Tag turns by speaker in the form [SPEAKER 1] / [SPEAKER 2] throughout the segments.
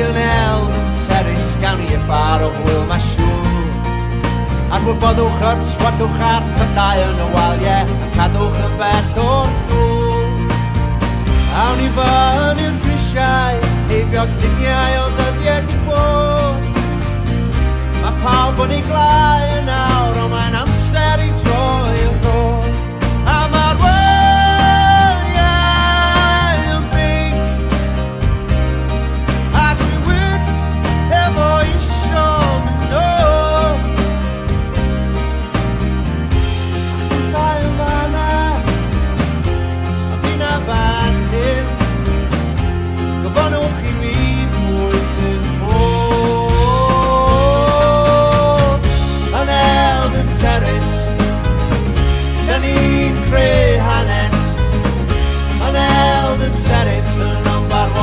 [SPEAKER 1] yn Eldon Terrace, gawn ni bar o hwyl ma siŵr. Ac wyboddwch at swallwch at a llai yn y waliau, a cadwch yn bell o'r dŵr. Awn ni fan i'r grisiau, heibio lluniau o ddyddiau di bod. Mae pawb yn ei glau yn awr, ond mae'n amser i droi y rôl. A mae'r wyliau yn binc, ac dwi wir efo isio mynd nôl. Ac yn ddau yn fanna, a fi'n a fan hyn, gofynwch i mi pwy sy'n ffwrdd. Yn Eldon Terrace, da ni'n creu hanes. Yn Eldon Terrace yn number 1.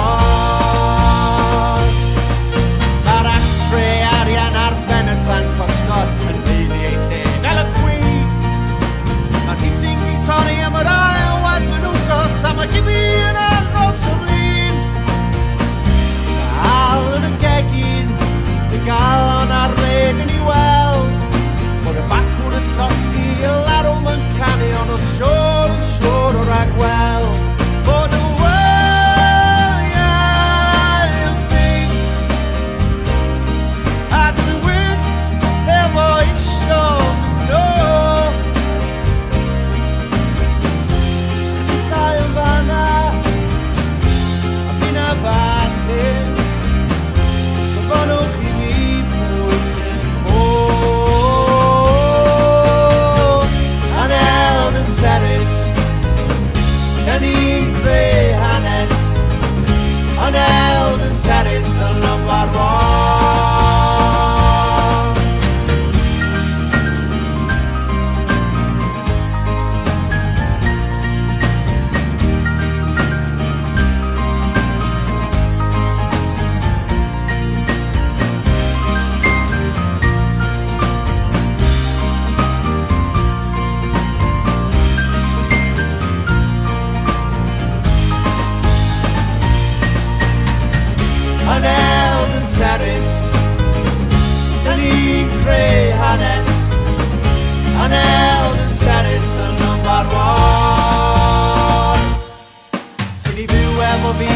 [SPEAKER 1] Mae'r astre arian ar ben y tan cosgod yn heiddi ei lle fel y Queen. Mae'r heating di torri am yr ail waith yn wsos, a mae Jimmy yn agos o flin. Al yn y gegin, y galon ar led yn ei weld. Bod y bacwn yn llosgi, y larwm yn canu, ond oedd siwr o ragweld. Bod y wyliau yn binc, a dwi wir efo isio mynd nôl. Ac yn ddau yn fanna, a fi'n a fan hyn, gofynwch i mi pwy sy'n ffwrdd. Yn Eldon Terrace, da ni'n creu hanes. Yn Eldon Terrace yn number 1. Yn Eldon Terrace, da ni'n creu hanes. Yn Eldon Terrace yn number 1. Ti'n i fyw efo fi